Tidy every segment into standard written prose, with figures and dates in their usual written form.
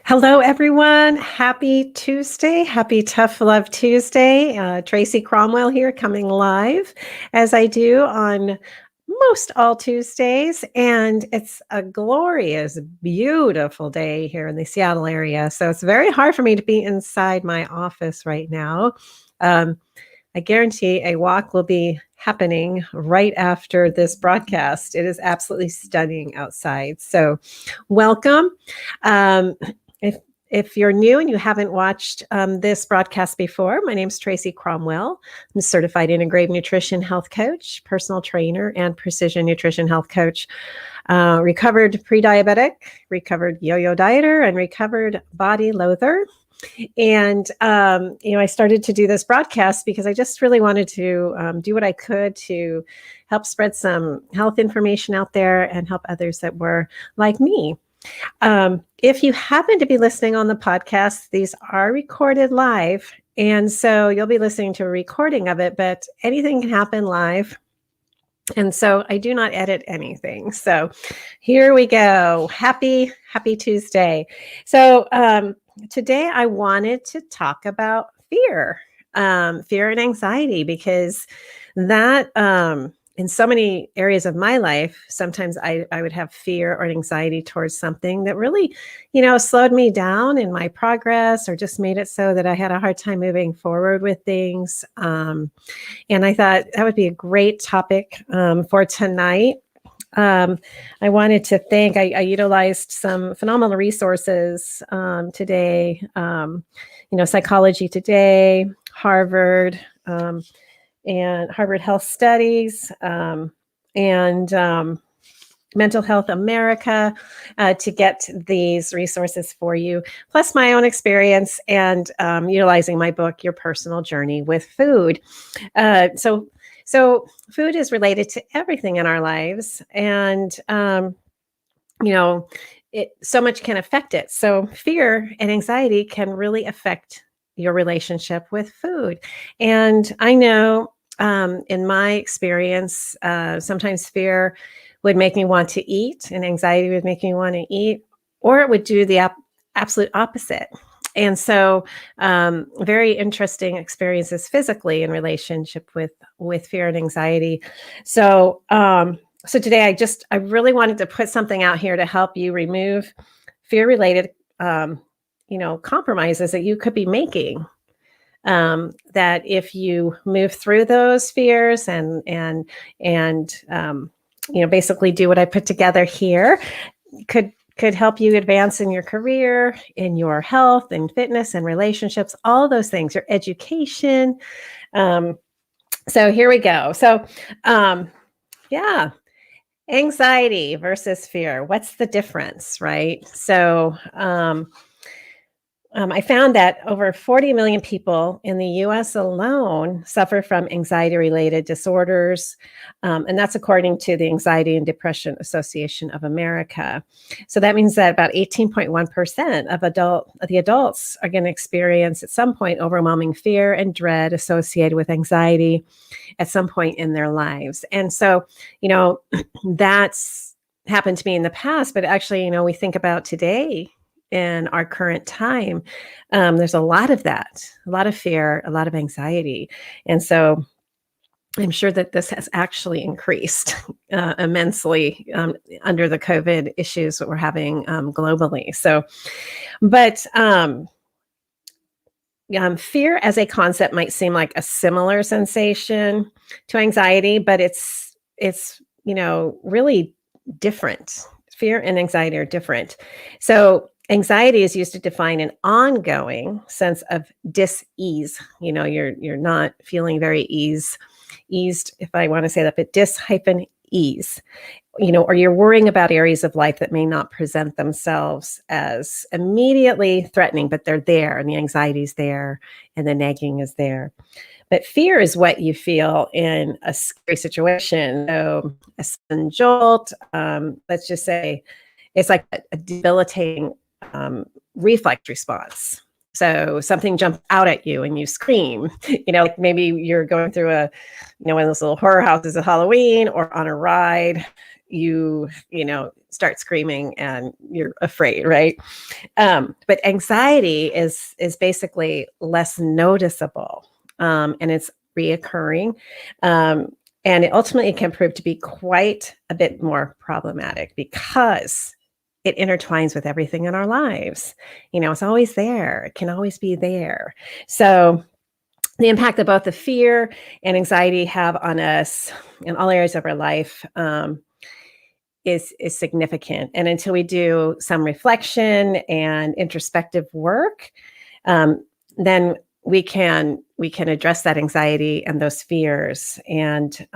Hello, everyone. Happy Tuesday. Happy Tough Love Tuesday. Tracy Cromwell here, coming live as I do on most all Tuesdays. And it's a glorious, beautiful day here in the Seattle area. So it's very hard for me to be inside my office right now. I guarantee a walk will be happening right after this broadcast. It is absolutely stunning outside. So welcome. If you're new and you haven't watched this broadcast before, my name is Tracy Cromwell. I'm a certified integrative nutrition health coach, personal trainer, and precision nutrition health coach. Recovered pre-diabetic, recovered yo-yo dieter, and recovered body loather. And, I started to do this broadcast because I just really wanted to do what I could to help spread some health information out there and help others that were like me. If you happen to be listening on the podcast, these are recorded live. And so you'll be listening to a recording of it, but anything can happen live. And so I do not edit anything. So here we go. Happy Tuesday. So today I wanted to talk about fear and anxiety, because that in so many areas of my life, sometimes I would have fear or anxiety towards something that really, slowed me down in my progress or just made it so that I had a hard time moving forward with things. And I thought that would be a great topic for tonight. I wanted to thank, I utilized some phenomenal resources today, Psychology Today, Harvard, and Harvard Health Studies, and Mental Health America to get these resources for you, plus my own experience and utilizing my book, Your Personal Journey with Food. So food is related to everything in our lives, and so much can affect it. So fear and anxiety can really affect your relationship with food. And I know in my experience, sometimes fear would make me want to eat, and anxiety would make me want to eat, or it would do the absolute opposite. And so very interesting experiences physically in relationship with fear and anxiety. So today I really wanted to put something out here to help you remove fear-related compromises that you could be making. That if you move through those fears and basically do what I put together here, could help you advance in your career, in your health and fitness and relationships, all those things, your education. So here we go. So anxiety versus fear. What's the difference, right? So I found that over 40 million people in the US alone suffer from anxiety-related disorders, and that's according to the Anxiety and Depression Association of America. So that means that about 18.1% of the adults are going to experience at some point overwhelming fear and dread associated with anxiety at some point in their lives. And so, that's happened to me in the past, but actually, we think about today, in our current time, there's a lot of that, a lot of fear, a lot of anxiety. And so I'm sure that this has actually increased immensely under the COVID issues that we're having globally. So, but fear as a concept might seem like a similar sensation to anxiety, but it's really different. Fear and anxiety are different. So anxiety is used to define an ongoing sense of dis-ease. You're not feeling very eased, if I want to say that, but dis-ease, or you're worrying about areas of life that may not present themselves as immediately threatening, but they're there, and the anxiety is there, and the nagging is there. But fear is what you feel in a scary situation. So a sudden jolt, let's just say it's like a debilitating reflex response. So something jumps out at you and you scream, like maybe you're going through one of those little horror houses at Halloween or on a ride you start screaming and you're afraid, right? But anxiety is basically less noticeable, and it's reoccurring. And it ultimately can prove to be quite a bit more problematic because it intertwines with everything in our lives. It's always there. It can always be there. So the impact that both the fear and anxiety have on us in all areas of our life is significant. And until we do some reflection and introspective work, then we can address that anxiety and those fears and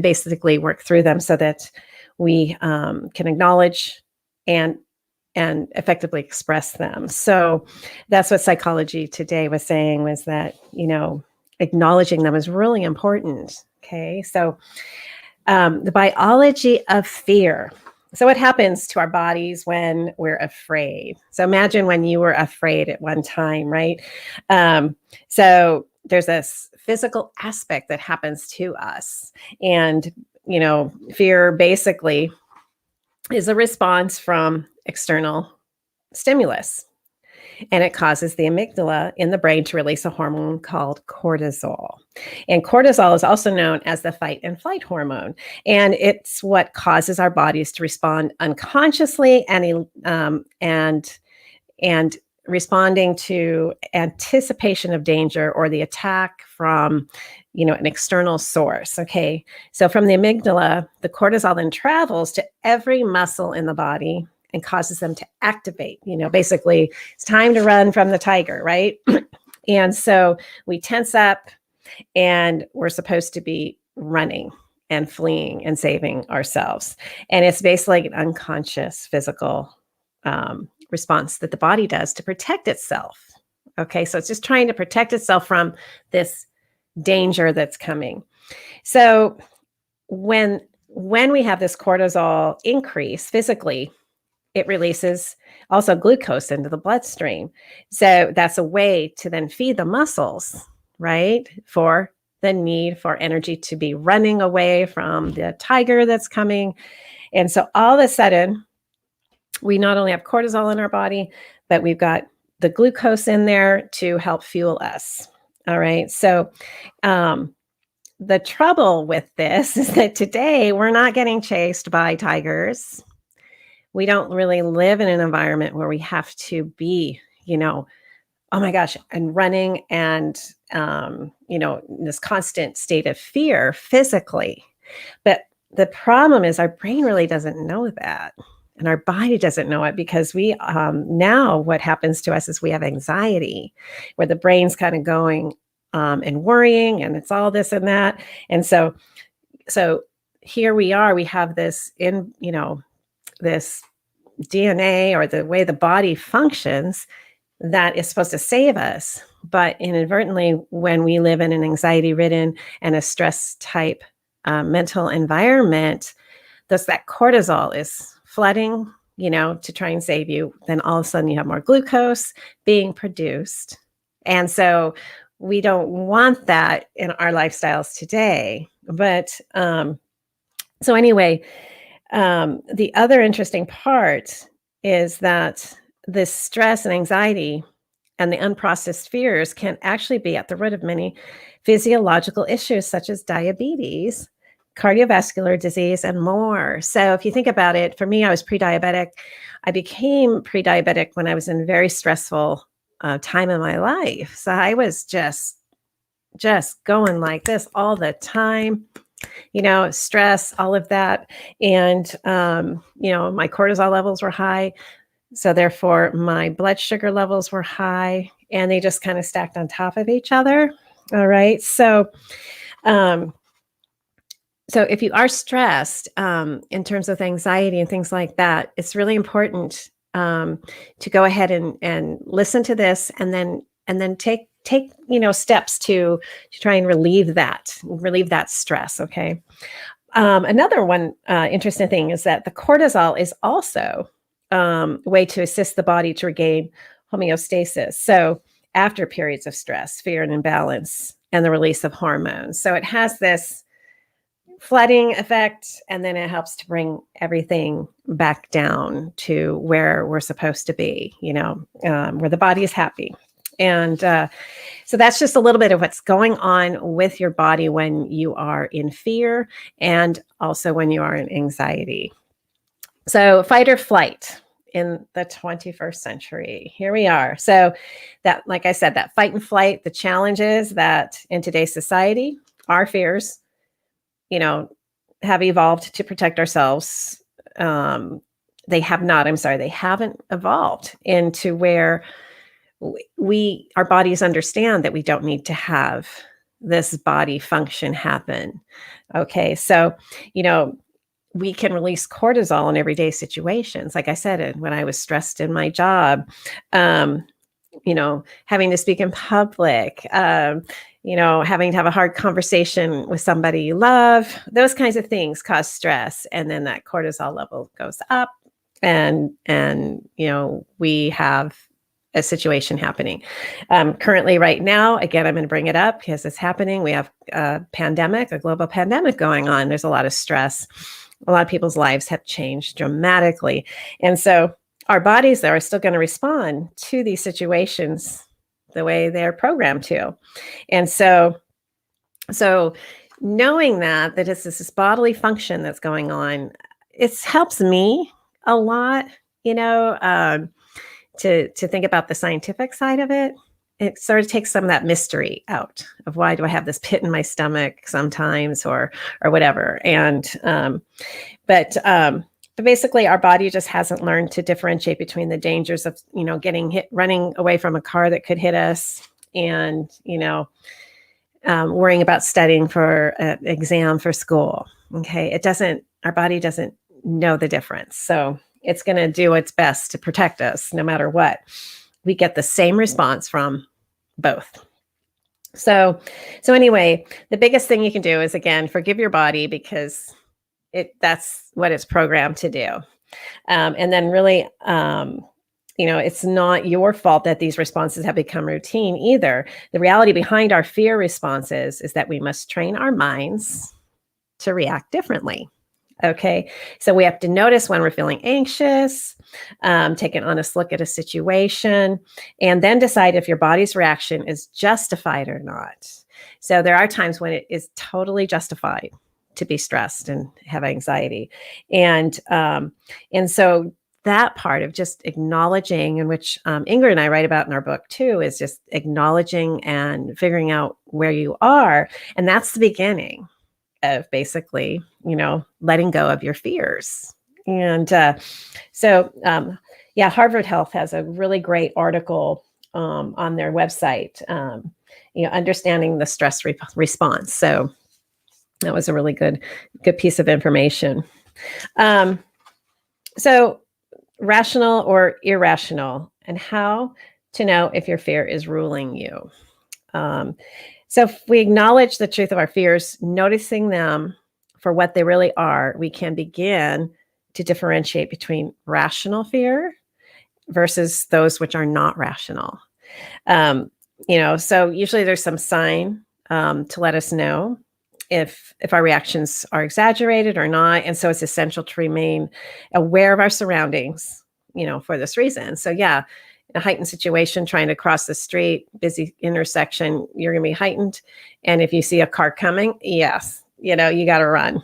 basically work through them so that we can acknowledge and effectively express them. So that's what Psychology Today was saying, was that, acknowledging them is really important. Okay. So the biology of fear. So what happens to our bodies when we're afraid? So imagine when you were afraid at one time, right? So there's this physical aspect that happens to us. And, fear basically is a response from external stimulus. And it causes the amygdala in the brain to release a hormone called cortisol. And cortisol is also known as the fight and flight hormone. And it's what causes our bodies to respond unconsciously and responding to anticipation of danger or the attack from an external source. Okay. So from the amygdala, the cortisol then travels to every muscle in the body and causes them to activate. Basically, it's time to run from the tiger, right? And so we tense up and we're supposed to be running and fleeing and saving ourselves. And it's basically an unconscious physical response that the body does to protect itself. Okay, so it's just trying to protect itself from this danger that's coming. So when we have this cortisol increase physically, it releases also glucose into the bloodstream. So that's a way to then feed the muscles, right? For the need for energy to be running away from the tiger that's coming. And so all of a sudden, we not only have cortisol in our body, but we've got the glucose in there to help fuel us. All right. So the trouble with this is that today we're not getting chased by tigers. We don't really live in an environment where we have to be, oh my gosh, and running and, this constant state of fear physically. But the problem is our brain really doesn't know that. And our body doesn't know it because we, now what happens to us is we have anxiety where the brain's kind of going and worrying and it's all this and that. And so here we are, we have this this DNA or the way the body functions that is supposed to save us. But inadvertently, when we live in an anxiety-ridden and a stress type mental environment, that cortisol is flooding, to try and save you. Then all of a sudden you have more glucose being produced. And so we don't want that in our lifestyles today. But so anyway, the other interesting part is that this stress and anxiety and the unprocessed fears can actually be at the root of many physiological issues such as diabetes, cardiovascular disease, and more. So if you think about it, for me, I was pre-diabetic. I became pre-diabetic when I was in a very stressful time in my life. So I was just going like this all the time. Stress, all of that. And, my cortisol levels were high. So therefore my blood sugar levels were high and they just kind of stacked on top of each other. All right. So if you are stressed in terms of anxiety and things like that, it's really important to go ahead and listen to this and then take steps to try and relieve that stress. Okay. Another one interesting thing is that the cortisol is also a way to assist the body to regain homeostasis. So after periods of stress, fear, and imbalance, and the release of hormones. So it has this flooding effect, and then it helps to bring everything back down to where we're supposed to be, where the body is happy. And so that's just a little bit of what's going on with your body when you are in fear and also when you are in anxiety. So fight or flight in the 21st century. Here we are. So that, like I said, that fight and flight, the challenge is that in today's society, our fears, have evolved to protect ourselves. They haven't evolved into where our bodies understand that we don't need to have this body function happen. Okay. So, we can release cortisol in everyday situations. Like I said, when I was stressed in my job, having to speak in public, having to have a hard conversation with somebody you love, those kinds of things cause stress. And then that cortisol level goes up and we have a situation happening. Currently right now, again, I'm going to bring it up because it's happening. We have a global pandemic going on. There's a lot of stress. A lot of people's lives have changed dramatically. And so our bodies, though, are still going to respond to these situations the way they're programmed to. And so knowing that it's this bodily function that's going on, it helps me a lot, to think about the scientific side of it. It sort of takes some of that mystery out of why do I have this pit in my stomach sometimes or whatever. And, but basically our body just hasn't learned to differentiate between the dangers of, getting hit, running away from a car that could hit us and, worrying about studying for an exam for school. Okay. Our body doesn't know the difference. So it's going to do its best to protect us no matter what. We get the same response from both. So anyway, the biggest thing you can do is, again, forgive your body because that's what it's programmed to do. And then really, it's not your fault that these responses have become routine either. The reality behind our fear responses is that we must train our minds to react differently. Okay, so we have to notice when we're feeling anxious, take an honest look at a situation, and then decide if your body's reaction is justified or not. So there are times when it is totally justified to be stressed and have anxiety. And so that part of just acknowledging, in which Ingrid and I write about in our book too, is just acknowledging and figuring out where you are. And that's the beginning of basically, letting go of your fears. And Harvard Health has a really great article on their website, understanding the stress response. So that was a really good piece of information. So rational or irrational, and how to know if your fear is ruling you. So if we acknowledge the truth of our fears, noticing them for what they really are, we can begin to differentiate between rational fear versus those which are not rational. So usually there's some sign to let us know if our reactions are exaggerated or not. And so it's essential to remain aware of our surroundings, for this reason. So yeah, a heightened situation, trying to cross the street, busy intersection, you're going to be heightened. And if you see a car coming, yes, you got to run.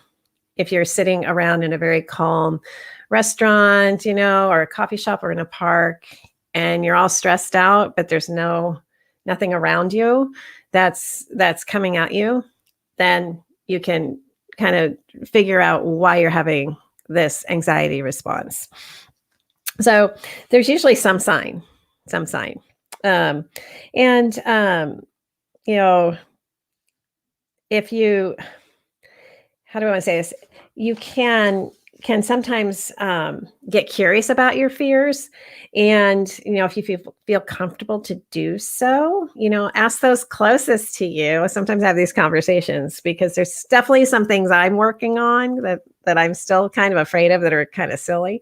If you're sitting around in a very calm restaurant, or a coffee shop or in a park, and you're all stressed out, but there's nothing around you that's coming at you, then you can kind of figure out why you're having this anxiety response. So there's usually some sign. If you, how do I want to say this? You can sometimes get curious about your fears. And, if you feel comfortable to do so, ask those closest to you. Sometimes I have these conversations because there's definitely some things I'm working on that I'm still kind of afraid of that are kind of silly.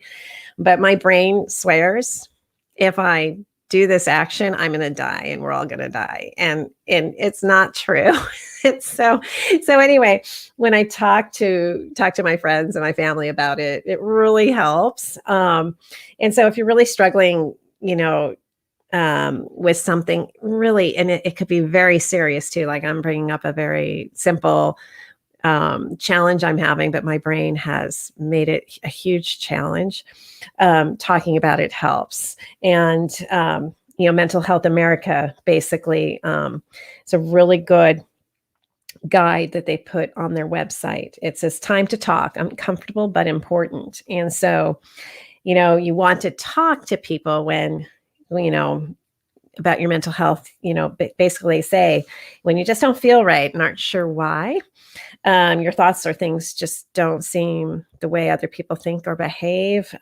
But my brain swears if I do this action, I'm going to die and we're all going to die. And it's not true. It's so anyway, when I talk to my friends and my family about it, it really helps. And so if you're really struggling, with something really, and it could be very serious too, like I'm bringing up a very simple challenge I'm having, but my brain has made it a huge challenge. Talking about it helps. And, Mental Health America, basically, it's a really good guide that they put on their website. It says time to talk, uncomfortable but important. And so, you want to talk to people when, about your mental health, basically say when you just don't feel right and aren't sure why, your thoughts or things just don't seem the way other people think or behave.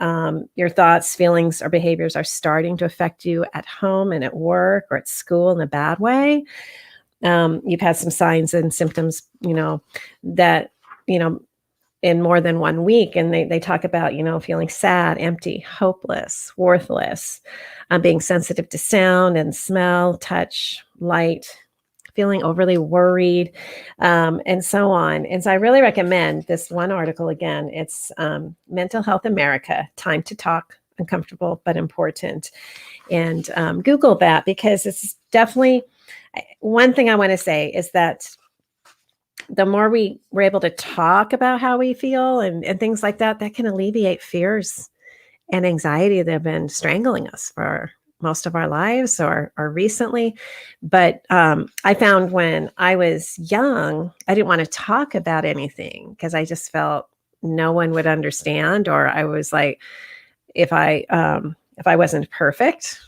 Your thoughts, feelings, or behaviors are starting to affect you at home and at work or at school in a bad way. You've had some signs and symptoms, that, in more than 1 week. And they talk about, feeling sad, empty, hopeless, worthless, being sensitive to sound and smell, touch, light, feeling overly worried, and so on. And so I really recommend this one article again. It's Mental Health America, Time to Talk, Uncomfortable but Important. And Google that, because it's definitely one thing I want to say is that the more we're able to talk about how we feel and things like that, that can alleviate fears and anxiety that have been strangling us for most of our lives or recently. But I found when I was young, I didn't want to talk about anything because I just felt no one would understand, or I was like, if I wasn't perfect,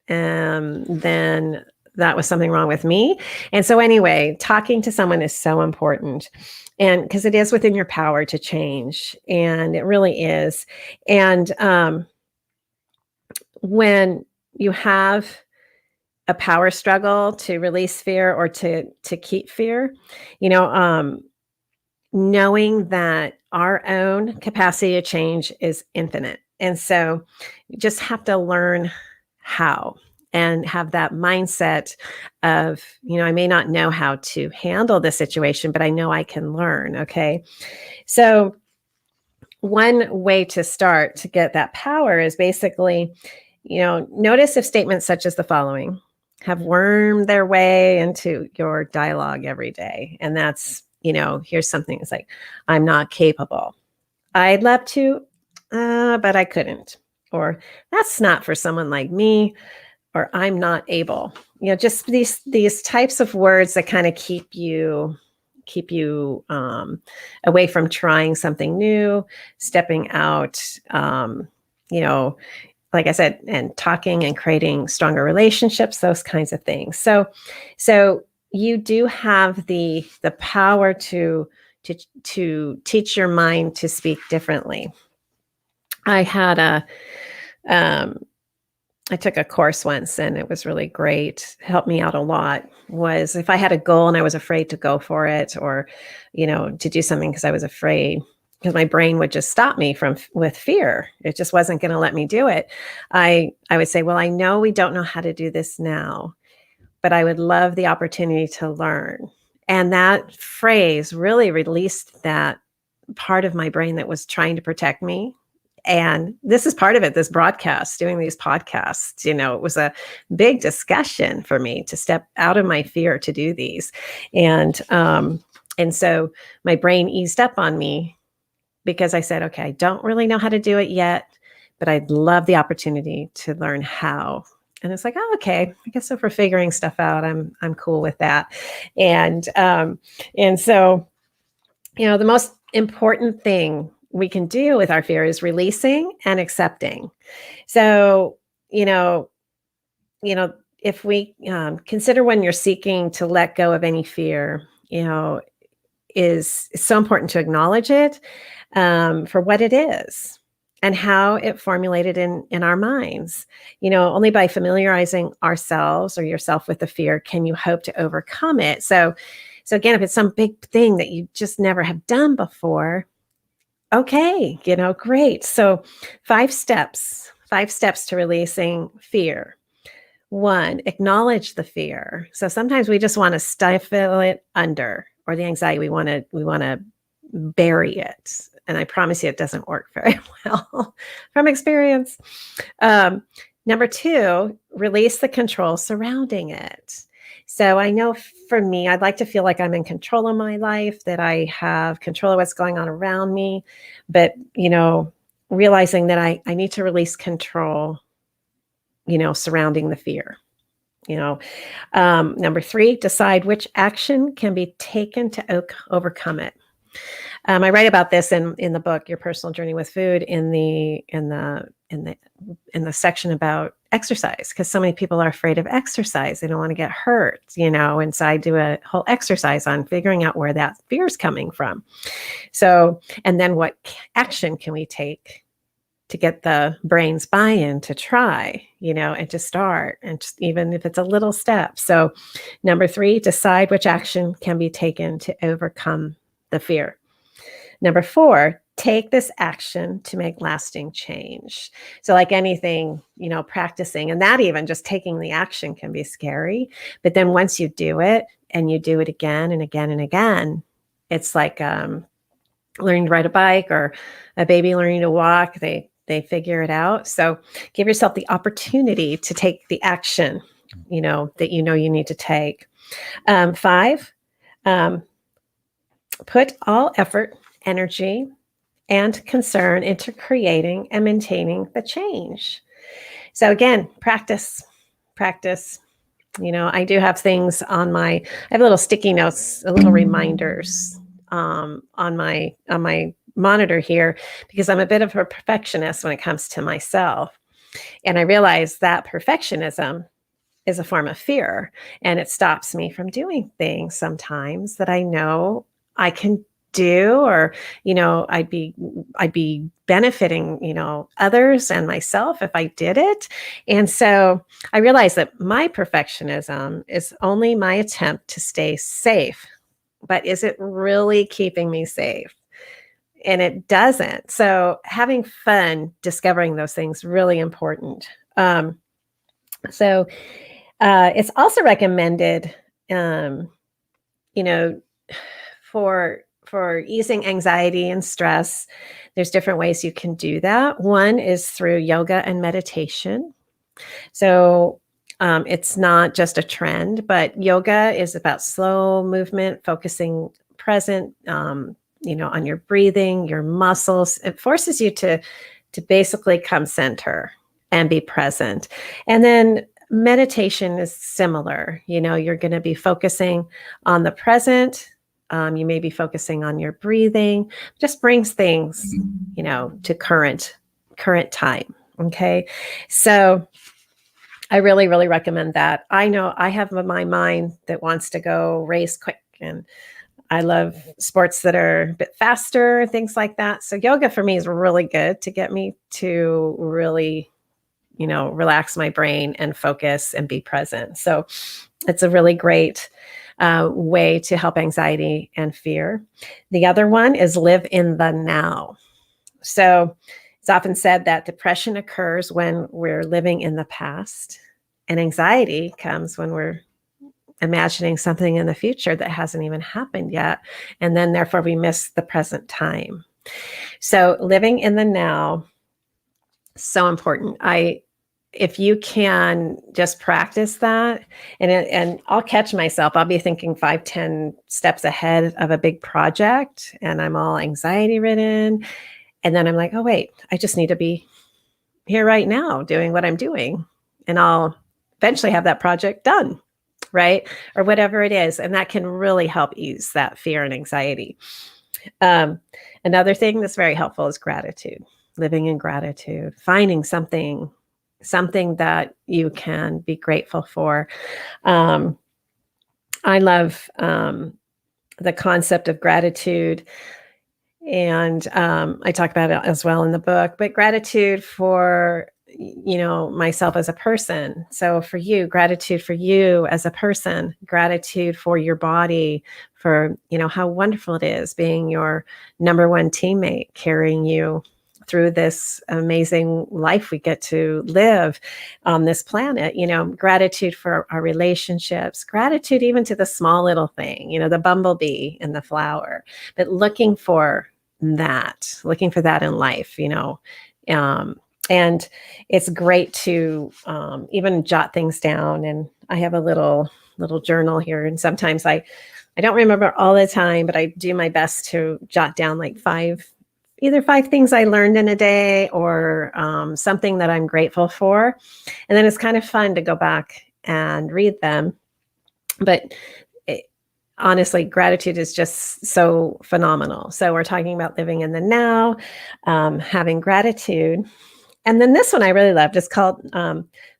then that was something wrong with me. And so anyway, talking to someone is so important, and because it is within your power to change, and it really is. And when you have a power struggle to release fear or to keep fear, knowing that our own capacity to change is infinite. And so you just have to learn how and have that mindset of, I may not know how to handle this situation, but I know I can learn. Okay. So one way to start to get that power is basically, notice if statements such as the following have wormed their way into your dialogue every day. And that's, here's something that's like, I'm not capable. I'd love to, but I couldn't. Or that's not for someone like me. Or I'm not able. Just these types of words that kind of keep you away from trying something new, stepping out, like I said, and talking and creating stronger relationships, those kinds of things. So you do have the power to teach your mind to speak differently. I took a course once and it was really great. Helped me out a lot. Was if I had a goal and I was afraid to go for it, or, to do something because I was afraid, because my brain would just stop me with fear. It just wasn't going to let me do it. I would say, well, I know we don't know how to do this now, but I would love the opportunity to learn. And that phrase really released that part of my brain that was trying to protect me. And this is part of it, this broadcast, doing these podcasts, it was a big discussion for me to step out of my fear to do these. And so my brain eased up on me because I said, okay, I don't really know how to do it yet, but I'd love the opportunity to learn how. And it's like, oh, okay, I guess so for figuring stuff out, I'm cool with that. And so, the most important thing we can do with our fear is releasing and accepting. So, if we consider when you're seeking to let go of any fear, is so important to acknowledge it for what it is and how it formulated in our minds. Only by familiarizing ourselves or yourself with the fear can you hope to overcome it. So again, if it's some big thing that you just never have done before, okay, great. So 5 steps to releasing fear. One, acknowledge the fear. So sometimes we just want to stifle it under, or the anxiety, we want to bury it. And I promise you it doesn't work very well from experience. Number two, release the control surrounding it. So I know for me, I'd like to feel like I'm in control of my life, that I have control of what's going on around me. But, realizing that I need to release control, surrounding the fear. Number three, decide which action can be taken to overcome it. I write about this in the book, Your Personal Journey with Food, in the section about exercise, because so many people are afraid of exercise. They don't want to get hurt, and so I do a whole exercise on figuring out where that fear is coming from. So, and then what action can we take to get the brain's buy-in to try, and to start, and just, even if it's a little step. So number three, decide which action can be taken to overcome the fear. Number four, take this action to make lasting change. So like anything, practicing, and that even just taking the action can be scary. But then once you do it and you do it again and again and again, it's like learning to ride a bike, or a baby learning to walk. They figure it out. So give yourself the opportunity to take the action, that you need to take. Five, put all effort, energy, and concern into creating and maintaining the change. So again, practice. I do have things I have little sticky notes, little reminders on my monitor here, because I'm a bit of a perfectionist when it comes to myself. And I realize that perfectionism is a form of fear, and it stops me from doing things sometimes that I know I can do, or I'd be benefiting others and myself if I did it. And so I realized that my perfectionism is only my attempt to stay safe, but is it really keeping me safe? And it doesn't. So having fun discovering those things, really important. So it's also recommended, for easing anxiety and stress. There's different ways you can do that. One is through yoga and meditation. So it's not just a trend, but yoga is about slow movement, focusing present, on your breathing, your muscles. It forces you to basically come center and be present. And then meditation is similar. You're going to be focusing on the present. You may be focusing on your breathing. Just brings things, to current time. Okay. So I really, really recommend that. I know I have my mind that wants to go race quick, and I love sports that are a bit faster, things like that. So yoga for me is really good to get me to really, relax my brain and focus and be present. So it's a really great way to help anxiety and fear. The other one is live in the now. So it's often said that depression occurs when we're living in the past, and anxiety comes when we're imagining something in the future that hasn't even happened yet. And then therefore we miss the present time. So living in the now, so important. If you can just practice that, and I'll catch myself, I'll be thinking 5-10 steps ahead of a big project, and I'm all anxiety ridden. And then I'm like, oh wait, I just need to be here right now doing what I'm doing. And I'll eventually have that project done. Right? Or whatever it is. And that can really help ease that fear and anxiety. Another thing that's very helpful is gratitude, living in gratitude, finding something that you can be grateful for. I love the concept of gratitude. And I talk about it as well in the book, but gratitude for myself as a person. So for you, gratitude for you as a person, gratitude for your body, for, how wonderful it is being your number one teammate, carrying you through this amazing life we get to live on this planet. Gratitude for our relationships, gratitude even to the small little thing, the bumblebee and the flower, but looking for that in life, and it's great to even jot things down. And I have a little journal here, and sometimes I don't remember all the time, but I do my best to jot down like either five things I learned in a day, or something that I'm grateful for. And then it's kind of fun to go back and read them. But honestly, gratitude is just so phenomenal. So we're talking about living in the now, having gratitude. And then this one I really loved. It's called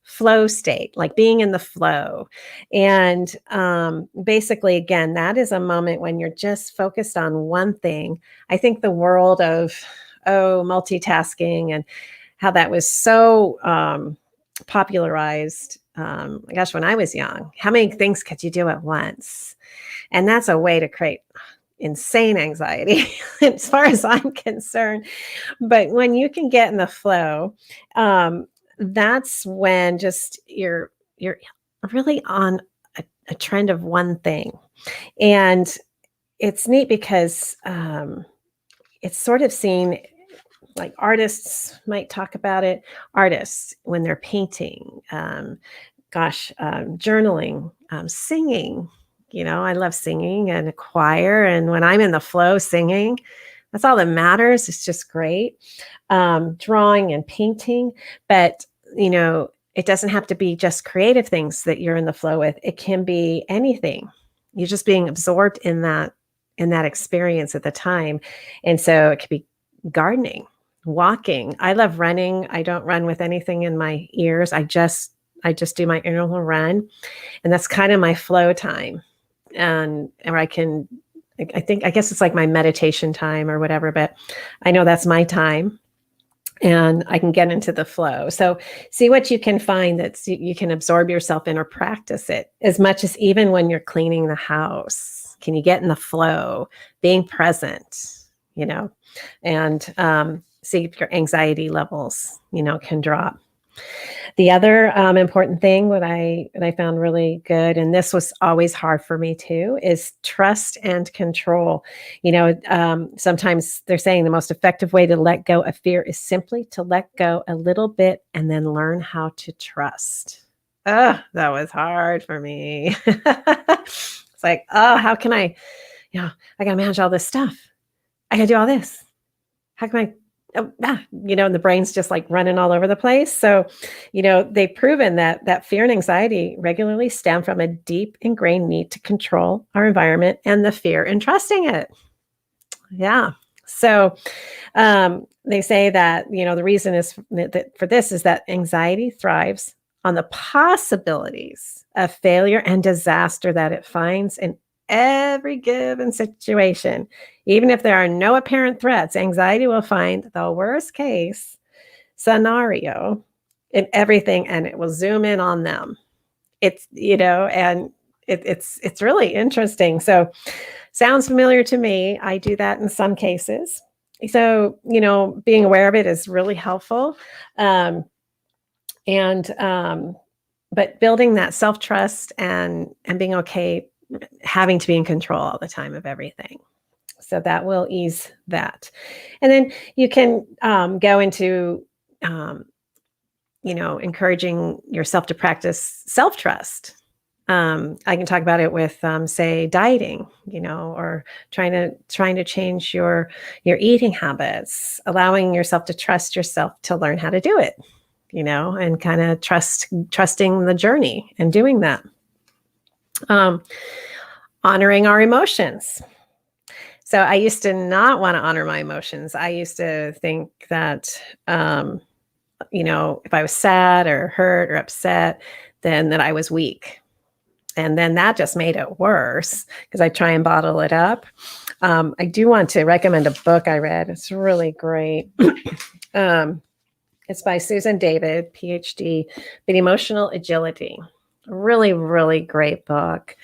flow state, like being in the flow. And basically, again, that is a moment when you're just focused on one thing. I think the world of, multitasking and how that was so popularized. Gosh, when I was young, how many things could you do at once? And that's a way to create insane anxiety as far as I'm concerned. But when you can get in the flow, that's when just you're really on a trend of one thing. And it's neat because it's sort of seen, like artists might talk about it. Artists, when they're painting, journaling, singing. I love singing and a choir. And when I'm in the flow singing, that's all that matters. It's just great. Drawing and painting. But, it doesn't have to be just creative things that you're in the flow with. It can be anything. You're just being absorbed in that experience at the time. And so it could be gardening, walking. I love running. I don't run with anything in my ears. I just do my interval run. And that's kind of my flow time. And I guess it's like my meditation time or whatever, but I know that's my time and I can get into the flow. So see what you can find that you can absorb yourself in or practice it as much as even when you're cleaning the house. Can you get in the flow, being present, and see if your anxiety levels, can drop. The other important thing that I found really good, and this was always hard for me too, is trust and control. Sometimes they're saying the most effective way to let go of fear is simply to let go a little bit and then learn how to trust. Oh, that was hard for me. It's like, how can I gotta manage all this stuff. I gotta do all this. How can I and the brain's just like running all over the place. So, they've proven that fear and anxiety regularly stem from a deep ingrained need to control our environment and the fear in trusting it. Yeah. So, they say that, the reason is for this is that anxiety thrives on the possibilities of failure and disaster that it finds in every given situation. Even if there are no apparent threats, anxiety will find the worst case scenario in everything and it will zoom in on them. It's, and it's really interesting. So sounds familiar to me. I do that in some cases. So, being aware of it is really helpful. But building that self-trust and being okay having to be in control all the time of everything. So that will ease that. And then you can go into, encouraging yourself to practice self-trust. I can talk about it with, say, dieting, or trying to change your eating habits, allowing yourself to trust yourself to learn how to do it, and kind of trusting the journey and doing that. Honoring our emotions. So I used to not want to honor my emotions. I used to think that, if I was sad or hurt or upset, then that I was weak. And then that just made it worse because I try and bottle it up. I do want to recommend a book I read. It's really great. It's by Susan David, PhD, but Emotional Agility. Really, really great book.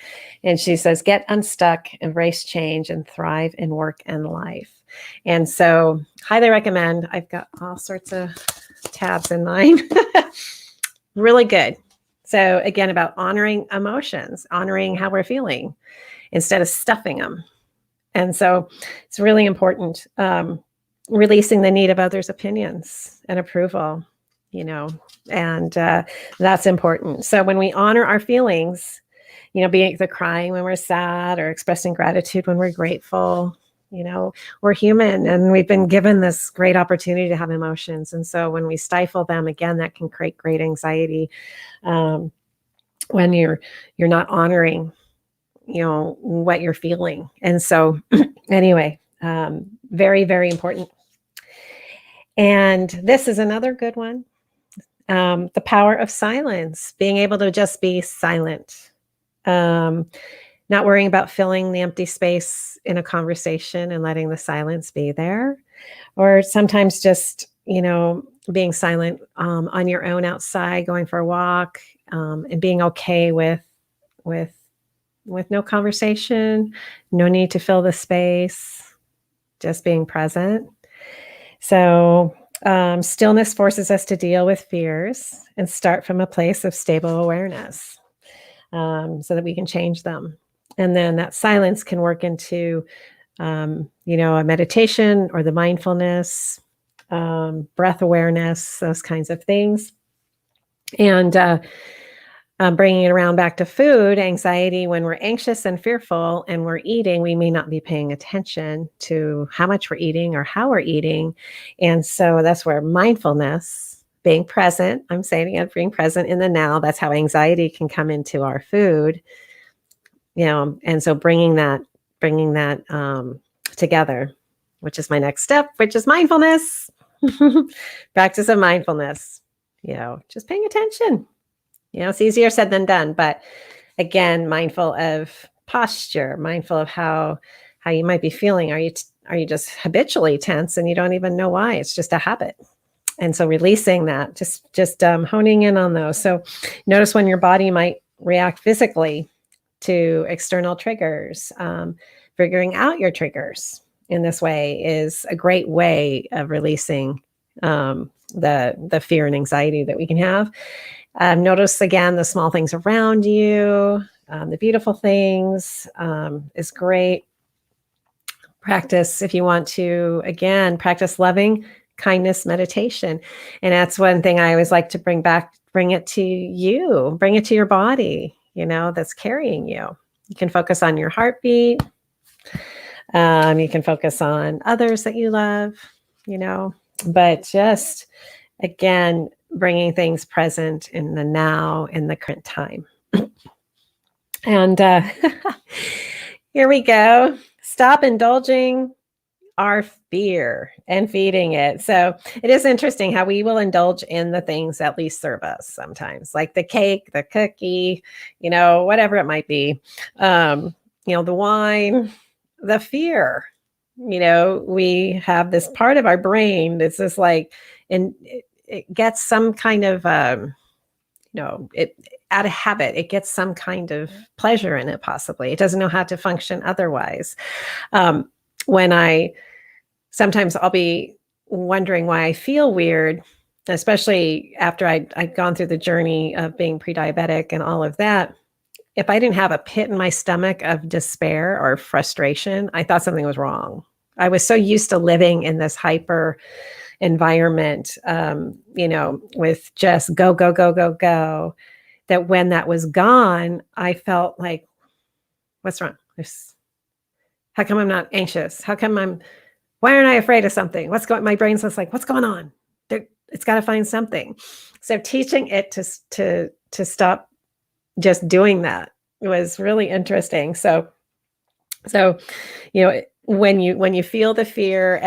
And she says, get unstuck, embrace change, and thrive in work and life. And so highly recommend. I've got all sorts of tabs in mine. Really good. So again, about honoring emotions, honoring how we're feeling instead of stuffing them. And so it's really important, releasing the need of others' opinions and approval, and that's important. So when we honor our feelings, being the crying when we're sad or expressing gratitude when we're grateful, we're human and we've been given this great opportunity to have emotions. And so when we stifle them, again, that can create great anxiety when you're not honoring what you're feeling. And so anyway, very, very important. And this is another good one. The power of silence, being able to just be silent, not worrying about filling the empty space in a conversation and letting the silence be there, or sometimes just, being silent on your own outside, going for a walk, and being okay with no conversation, no need to fill the space, just being present. So stillness forces us to deal with fears and start from a place of stable awareness, so that we can change them. And then that silence can work into, a meditation or the mindfulness, breath awareness, those kinds of things. And bringing it around back to food, anxiety, when we're anxious and fearful and we're eating, we may not be paying attention to how much we're eating or how we're eating. And so that's where mindfulness, being present, I'm saying again, being present in the now, that's how anxiety can come into our food, and so bringing that together, which is my next step, which is mindfulness, practice of mindfulness, just paying attention. It's easier said than done, but again, mindful of posture, mindful of how you might be feeling. Are you just habitually tense and you don't even know why? It's just a habit. And so releasing that, just honing in on those. So notice when your body might react physically to external triggers. Figuring out your triggers in this way is a great way of releasing the fear and anxiety that we can have. Notice again the small things around you, the beautiful things is great. Practice, if you want to, again, practice loving kindness meditation. And that's one thing I always like to bring it to you, bring it to your body, that's carrying you. You can focus on your heartbeat. You can focus on others that you love, but just, again, bringing things present in the now, in the current time. And here we go. Stop indulging our fear and feeding it. So it is interesting how we will indulge in the things that least serve us sometimes, like the cake, the cookie, whatever it might be, the wine, the fear. We have this part of our brain that's just like, and it gets some kind of, it out of habit, it gets some kind of pleasure in it, possibly. It doesn't know how to function otherwise. Sometimes I'll be wondering why I feel weird, especially after I'd gone through the journey of being pre-diabetic and all of that. If I didn't have a pit in my stomach of despair or frustration, I thought something was wrong. I was so used to living in this hyper environment, with just go, go, go, go, go, that when that was gone, I felt like, what's wrong? How come I'm not anxious? Why aren't I afraid of something? My brain's just like, what's going on? It's got to find something. So teaching it to stop just doing that was really interesting. So when you feel the fear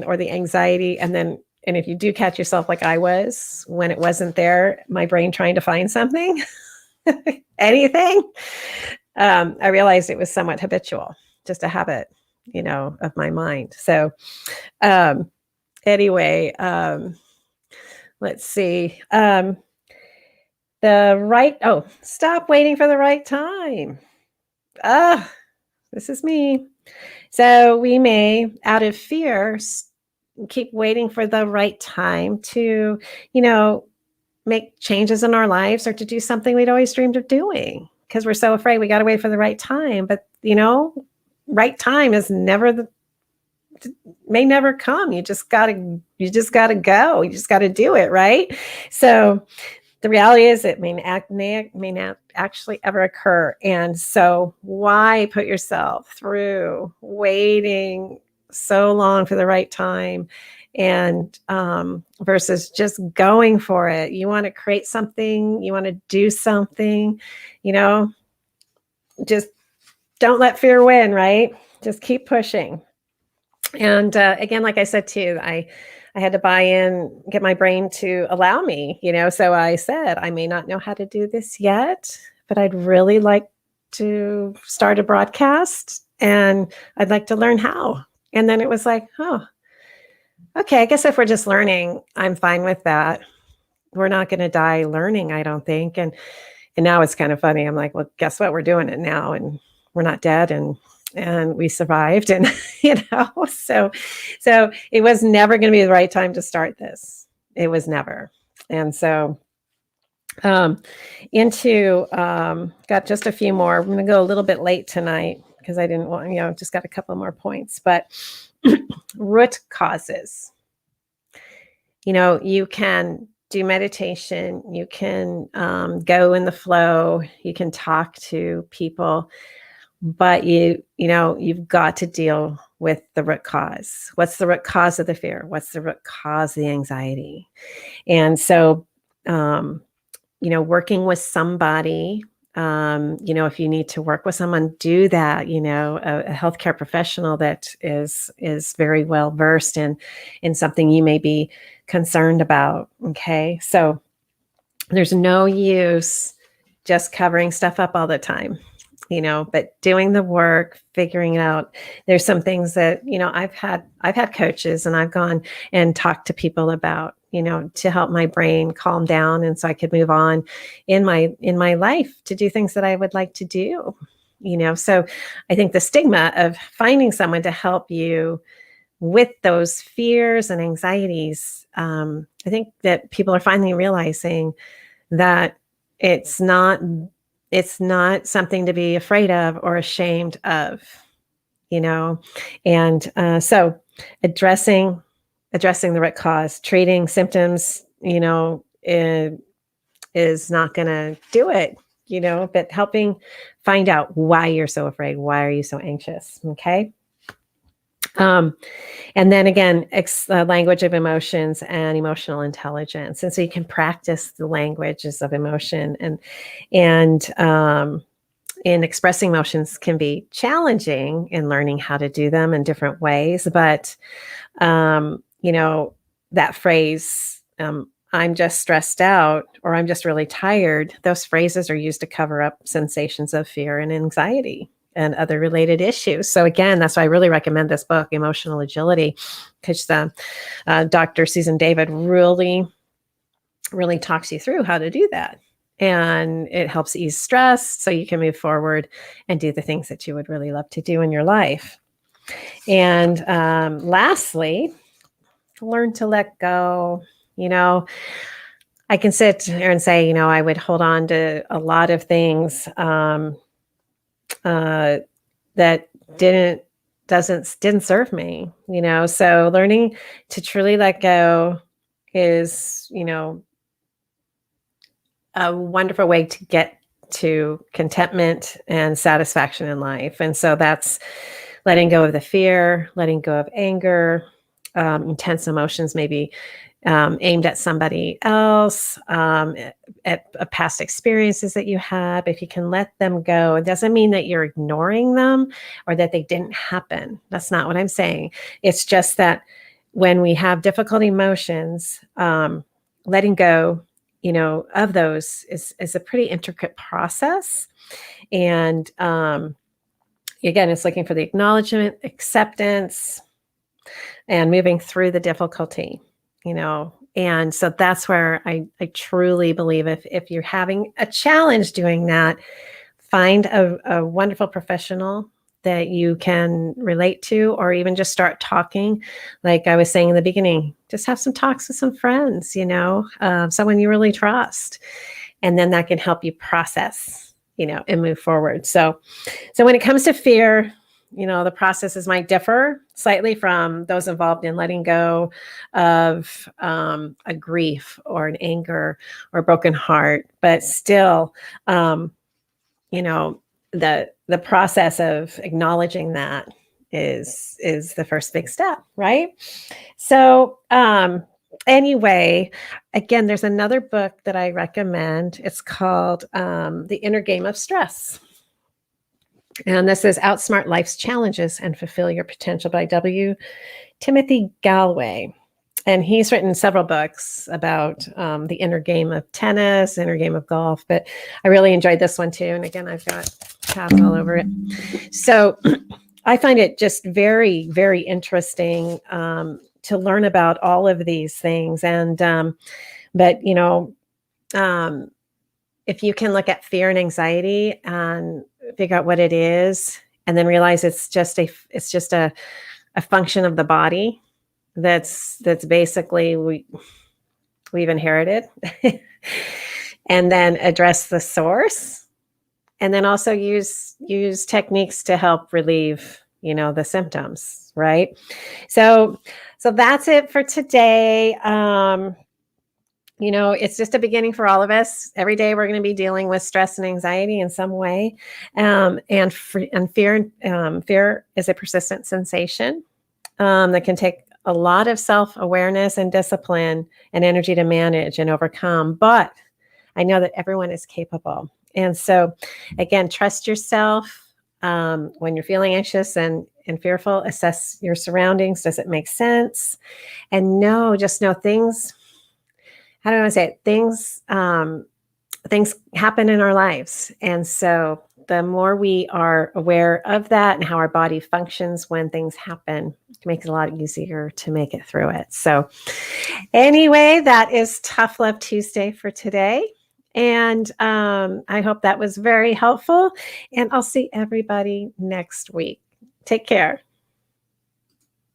or the anxiety, and if you do catch yourself like I was, when it wasn't there, my brain trying to find something, anything, I realized it was somewhat habitual, just a habit, of my mind. So anyway, let's see. Stop waiting for the right time. This is me. So we may, out of fear, keep waiting for the right time to, make changes in our lives or to do something we'd always dreamed of doing because we're so afraid we got to wait for the right time. But, right time is may never come. You just gotta go. You just gotta do it. Right. So the reality is it may not actually ever occur. And so why put yourself through waiting so long for the right time and versus just going for it? You want to create something, you want to do something, just don't let fear win, right? Just keep pushing. And again, like I said too, I had to buy in, get my brain to allow me, So I said, I may not know how to do this yet, but I'd really like to start a broadcast and I'd like to learn how. And then it was like, oh, okay, I guess if we're just learning, I'm fine with that. We're not going to die learning, I don't think. And now it's kind of funny. I'm like, well, guess what? We're doing it now and we're not dead and we survived. And, so it was never going to be the right time to start this. It was never. And so got just a few more. I'm going to go a little bit late tonight because I didn't want, just got a couple more points, but root causes. You can do meditation, you can go in the flow, you can talk to people, but you've got to deal with the root cause. What's the root cause of the fear? What's the root cause of the anxiety? And so, working with somebody, if you need to work with someone, do that, a healthcare professional that is very well versed in something you may be concerned about. Okay. So there's no use just covering stuff up all the time, but doing the work, figuring it out. There's some things that, I've had coaches and I've gone and talked to people about, to help my brain calm down. And so I could move on in my life to do things that I would like to do, so I think the stigma of finding someone to help you with those fears and anxieties, I think that people are finally realizing that it's not something to be afraid of or ashamed of, and so addressing the root cause, treating symptoms, is not going to do it, but helping find out why you're so afraid. Why are you so anxious? Okay. And then again, language of emotions and emotional intelligence. And so you can practice the languages of emotion and in expressing emotions can be challenging in learning how to do them in different ways. But, that phrase, I'm just stressed out or I'm just really tired. Those phrases are used to cover up sensations of fear and anxiety and other related issues. So again, that's why I really recommend this book, Emotional Agility, because Dr. Susan David really, really talks you through how to do that. And it helps ease stress so you can move forward and do the things that you would really love to do in your life. And lastly, learn to let go. I can sit here and say, I would hold on to a lot of things that didn't serve me, so learning to truly let go is, a wonderful way to get to contentment and satisfaction in life. And so that's letting go of the fear, letting go of anger, intense emotions, maybe aimed at somebody else, at past experiences that you have. If you can let them go, it doesn't mean that you're ignoring them or that they didn't happen. That's not what I'm saying. It's just that when we have difficult emotions, letting go, of those is a pretty intricate process. And again, it's looking for the acknowledgement, acceptance, and moving through the difficulty, and so that's where I truly believe if you're having a challenge doing that, find a wonderful professional that you can relate to, or even just start talking. Like I was saying in the beginning, just have some talks with some friends, someone you really trust. And then that can help you process, and move forward. So when it comes to fear, the processes might differ slightly from those involved in letting go of a grief or an anger or a broken heart, but still, the process of acknowledging that is the first big step, right? So anyway, again, there's another book that I recommend. It's called The Inner Game of Stress. And this is Outsmart Life's Challenges and Fulfill Your Potential by W. Timothy Galway. And he's written several books about the inner game of tennis, inner game of golf, but I really enjoyed this one too. And again, I've got tabs all over it. So I find it just very, very interesting to learn about all of these things. And, but if you can look at fear and anxiety and figure out what it is, and then realize it's just a function of the body that's basically we've inherited, and then address the source, and then also use techniques to help relieve the symptoms, right? So that's it for today. It's just a beginning for all of us. Every day we're going to be dealing with stress and anxiety in some way. And fear is a persistent sensation that can take a lot of self-awareness and discipline and energy to manage and overcome. But I know that everyone is capable. And so, again, trust yourself. When you're feeling anxious and fearful, assess your surroundings. Does it make sense? And just know things. How do I want to say it? Things happen in our lives. And so the more we are aware of that and how our body functions when things happen, it makes it a lot easier to make it through it. So anyway, that is Tough Love Tuesday for today. And I hope that was very helpful. And I'll see everybody next week. Take care.